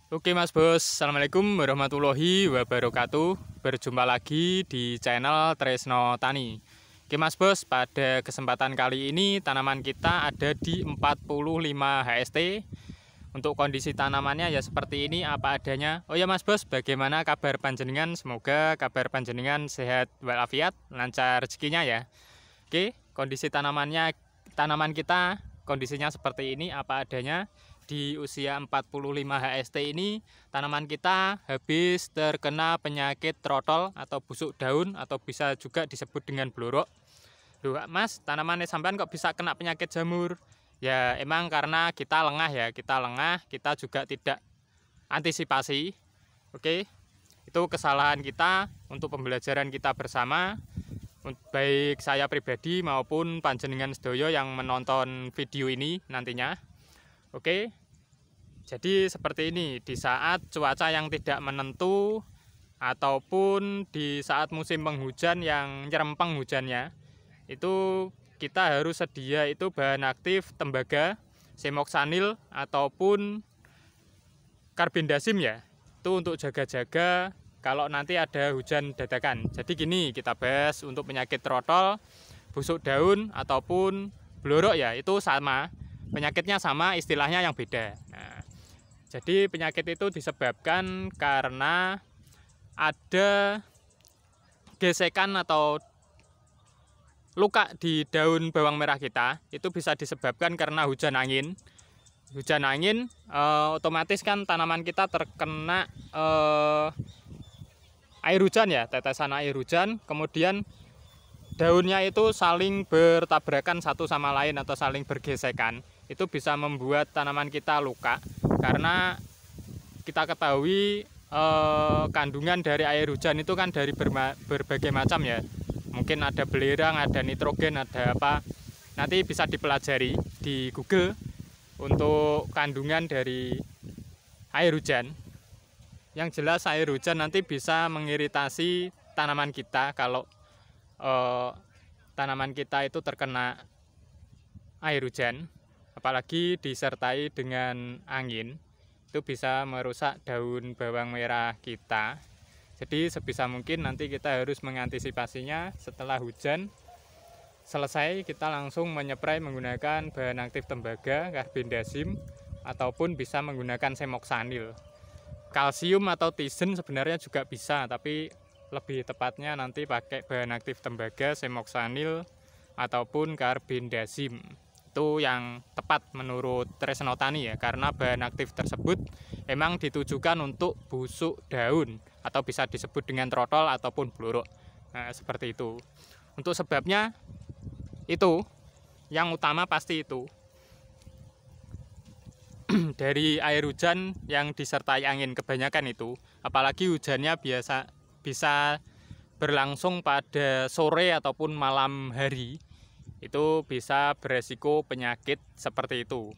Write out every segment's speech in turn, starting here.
Oke Mas Bos, Assalamualaikum warahmatullahi wabarakatuh. Berjumpa lagi di channel Tresno Tani. Oke Mas Bos, pada kesempatan kali ini tanaman kita ada di 45 HST. Untuk kondisi tanamannya ya seperti ini apa adanya. Oh ya Mas Bos, bagaimana kabar panjenengan? Semoga kabar panjenengan sehat walafiat, lancar rezekinya ya. Oke, kondisi tanaman kita kondisinya seperti ini apa adanya. Di usia 45 HST ini tanaman kita habis terkena penyakit trotol atau busuk daun atau bisa juga disebut dengan blorok. Duh Mas, tanamannya sampean kok bisa kena penyakit jamur? Ya emang karena kita lengah, kita juga tidak antisipasi. Oke, itu kesalahan kita untuk pembelajaran kita bersama, baik saya pribadi maupun panjenengan sedoyo yang menonton video ini nantinya. Oke, jadi seperti ini, di saat cuaca yang tidak menentu ataupun di saat musim penghujan yang nyerempeng hujannya, itu kita harus sedia itu bahan aktif tembaga, semoksanil ataupun karbendazim ya. Itu untuk jaga-jaga kalau nanti ada hujan dadakan. Jadi gini, kita bahas untuk penyakit trotol, busuk daun ataupun blorok ya, itu sama. Penyakitnya sama, istilahnya yang beda. Nah, jadi penyakit itu disebabkan karena ada gesekan atau luka di daun bawang merah kita. Itu bisa disebabkan karena hujan angin. Hujan angin otomatis kan tanaman kita terkena air hujan ya, tetesan air hujan. Kemudian daunnya itu saling bertabrakan satu sama lain atau saling bergesekan. Itu bisa membuat tanaman kita luka karena kita ketahui kandungan dari air hujan itu kan dari berbagai macam ya. Mungkin ada belerang, ada nitrogen, ada apa. Nanti bisa dipelajari di Google untuk kandungan dari air hujan. Yang jelas air hujan nanti bisa mengiritasi tanaman kita kalau tanaman kita itu terkena air hujan, apalagi disertai dengan angin, itu bisa merusak daun bawang merah kita. Jadi sebisa mungkin nanti kita harus mengantisipasinya. Setelah hujan selesai, kita langsung menyeprai menggunakan bahan aktif tembaga, karbendazim, ataupun bisa menggunakan semoksanil. Kalsium atau tisin sebenarnya juga bisa, tapi lebih tepatnya nanti pakai bahan aktif tembaga, semoksanil, ataupun karbendazim. Itu yang tepat menurut Tresno Tani ya, karena bahan aktif tersebut memang ditujukan untuk busuk daun atau bisa disebut dengan trotol ataupun blorok. Nah, seperti itu. Untuk sebabnya itu yang utama pasti itu dari air hujan yang disertai angin kebanyakan itu, apalagi hujannya bisa berlangsung pada sore ataupun malam hari, itu bisa beresiko penyakit seperti itu.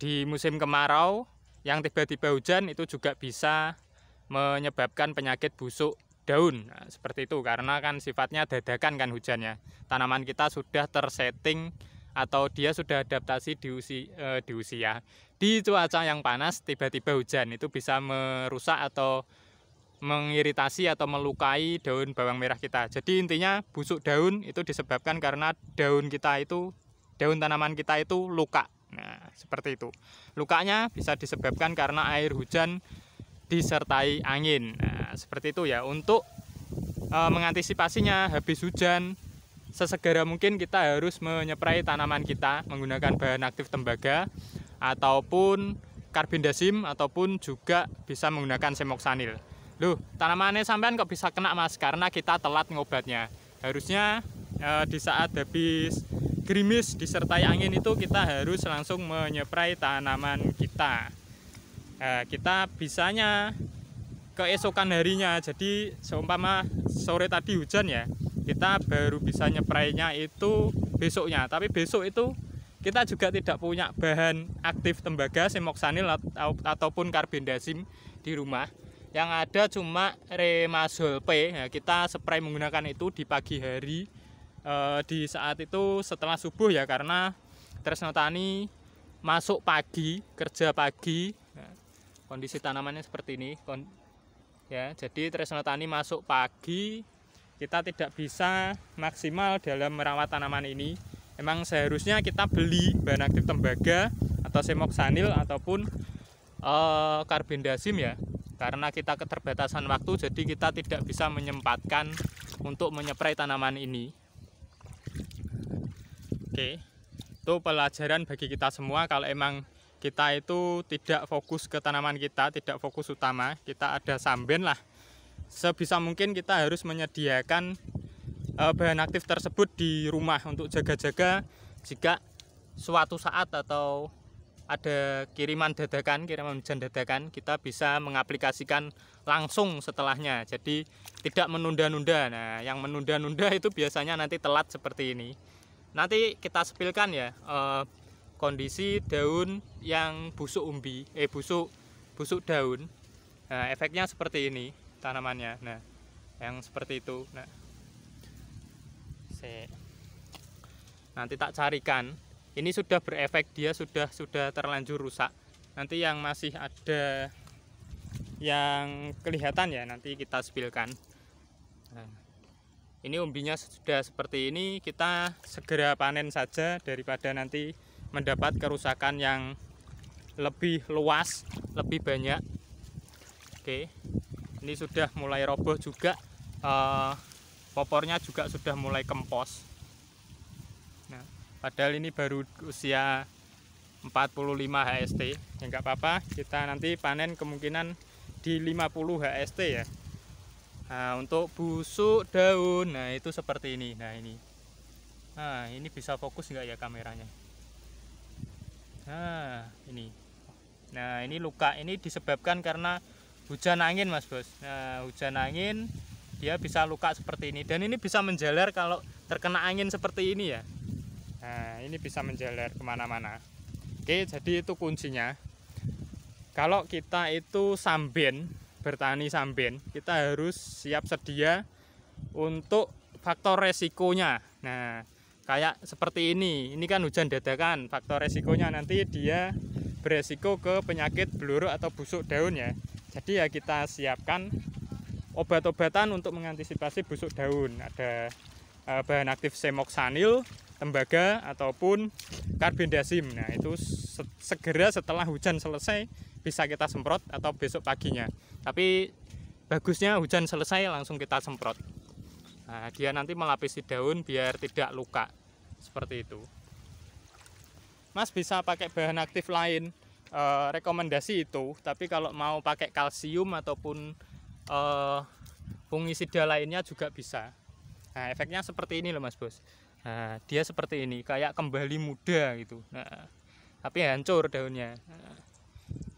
Di musim kemarau yang tiba-tiba hujan itu juga bisa menyebabkan penyakit busuk daun. Nah, seperti itu karena kan sifatnya dadakan kan hujannya. Tanaman kita sudah tersetting atau dia sudah adaptasi di cuaca yang panas, tiba-tiba hujan itu bisa merusak atau mengiritasi atau melukai daun bawang merah kita. Jadi intinya busuk daun itu disebabkan karena daun tanaman kita itu luka. Nah, seperti itu. Lukanya bisa disebabkan karena air hujan disertai angin. Nah, seperti itu ya. Untuk mengantisipasinya habis hujan, sesegera mungkin kita harus menyeprai tanaman kita menggunakan bahan aktif tembaga ataupun karbendazim ataupun juga bisa menggunakan semoksanil. Loh, tanamannya sampean kok bisa kena Mas? Karena kita telat ngobatnya. Harusnya di saat habis gerimis disertai angin itu kita harus langsung menyeprai tanaman kita. Kita bisanya keesokan harinya. Jadi seumpama sore tadi hujan ya, kita baru bisa nyeprainya itu besoknya. Tapi besok itu kita juga tidak punya bahan aktif tembaga, semoksanil ataupun karbendazim di rumah. Yang ada cuma Remazol P. Nah, kita spray menggunakan itu di pagi hari, di saat itu setelah subuh ya, karena Tresno Tani masuk pagi, kerja pagi. Nah, kondisi tanamannya seperti ini. Ya, jadi Tresno Tani masuk pagi, kita tidak bisa maksimal dalam merawat tanaman ini. Memang seharusnya kita beli bahan aktif tembaga atau semoksanil ataupun karbendazim ya. Karena kita keterbatasan waktu, jadi kita tidak bisa menyempatkan untuk menyeprai tanaman ini. Oke, itu pelajaran bagi kita semua. Kalau emang kita itu tidak fokus ke tanaman kita, tidak fokus utama, kita ada samben lah. Sebisa mungkin kita harus menyediakan bahan aktif tersebut di rumah untuk jaga-jaga jika suatu saat atau ada kiriman hujan dadakan, kita bisa mengaplikasikan langsung setelahnya. Jadi tidak menunda-nunda. Nah, yang menunda-nunda itu biasanya nanti telat seperti ini. Nanti kita sepilkan ya kondisi daun yang busuk busuk daun. Nah, efeknya seperti ini tanamannya. Nah, yang seperti itu. Nah, nanti tak carikan. Ini sudah berefek, dia sudah terlanjur rusak. Nanti yang masih ada yang kelihatan ya nanti kita spilkan. Nah, ini umbinya sudah seperti ini, kita segera panen saja daripada nanti mendapat kerusakan yang lebih luas, lebih banyak. Oke, ini sudah mulai roboh juga, popornya juga sudah mulai kempos. Nah, padahal ini baru usia 45 HST, ya nggak apa-apa, kita nanti panen kemungkinan di 50 HST ya. Nah, untuk busuk daun, nah itu seperti ini. Nah ini bisa fokus nggak ya kameranya? Nah ini luka, ini disebabkan karena hujan angin Mas Bos. Nah, hujan angin dia bisa luka seperti ini, dan ini bisa menjalar kalau terkena angin seperti ini ya. Nah ini bisa menjalar kemana-mana. Oke, jadi itu kuncinya. Kalau kita itu bertani samben, kita harus siap sedia untuk faktor resikonya. Nah, kayak seperti ini kan hujan dadakan, faktor resikonya nanti dia beresiko ke penyakit bluruk atau busuk daun ya. Jadi ya kita siapkan obat-obatan untuk mengantisipasi busuk daun. Ada bahan aktif semoksanil, tembaga ataupun karbendazim. Nah, itu segera setelah hujan selesai bisa kita semprot atau besok paginya. Tapi bagusnya hujan selesai langsung kita semprot. Nah, dia nanti melapisi daun biar tidak luka. Seperti itu. Mas bisa pakai bahan aktif lain, rekomendasi itu. Tapi kalau mau pakai kalsium ataupun fungisida lainnya juga bisa. Nah, efeknya seperti ini loh Mas Bos. Nah, dia seperti ini, kayak kembali muda gitu. Nah, tapi hancur daunnya. Nah,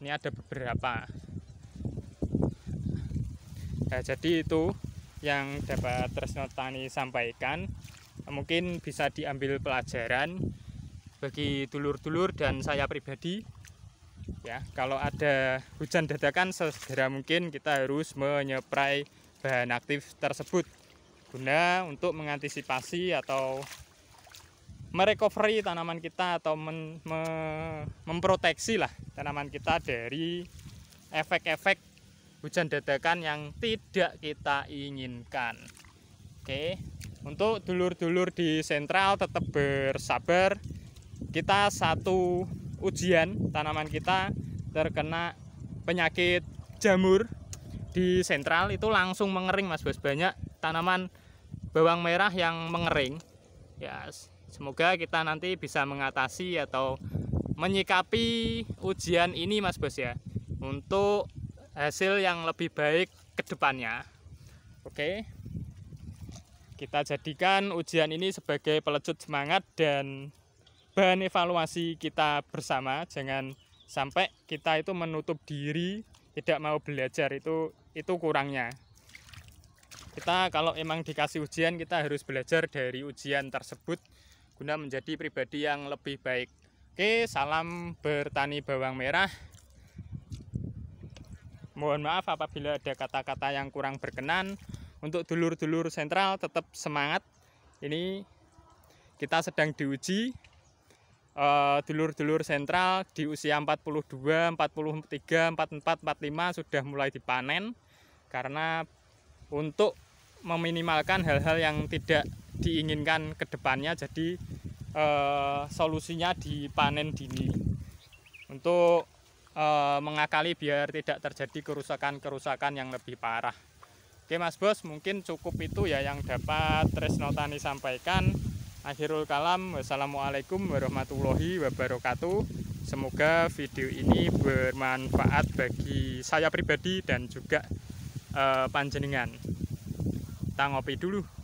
ini ada beberapa. Nah, jadi itu yang dapat Tresno Tani sampaikan. Mungkin bisa diambil pelajaran bagi dulur-dulur dan saya pribadi. Ya, kalau ada hujan dadakan segera mungkin kita harus menyeprai bahan aktif tersebut guna untuk mengantisipasi atau merecovery tanaman kita atau memproteksi lah tanaman kita dari efek-efek hujan dadakan yang tidak kita inginkan. Oke, untuk dulur-dulur di sentral tetap bersabar. Kita satu ujian tanaman kita terkena penyakit jamur di sentral itu langsung mengering Mas Bos. Banyak tanaman bawang merah yang mengering. Ya, semoga kita nanti bisa mengatasi atau menyikapi ujian ini Mas Bos ya, untuk hasil yang lebih baik ke depannya. Oke, kita jadikan ujian ini sebagai pelecut semangat dan bahan evaluasi kita bersama. Jangan sampai kita itu menutup diri, tidak mau belajar, itu kurangnya. Kita kalau emang dikasih ujian, kita harus belajar dari ujian tersebut guna menjadi pribadi yang lebih baik. Oke, salam bertani bawang merah. Mohon maaf apabila ada kata-kata yang kurang berkenan. Untuk dulur-dulur sentral tetap semangat. Ini kita sedang diuji. dulur-dulur sentral di usia 42, 43, 44, 45 sudah mulai dipanen, karena untuk meminimalkan hal-hal yang tidak diinginkan ke depannya. Jadi solusinya dipanen dini untuk mengakali biar tidak terjadi kerusakan-kerusakan yang lebih parah. Oke Mas Bos, mungkin cukup itu ya yang dapat Tresno Tani sampaikan. Akhirul kalam, wassalamualaikum warahmatullahi wabarakatuh. Semoga video ini bermanfaat bagi saya pribadi dan juga panjenengan. Kita ngopi dulu.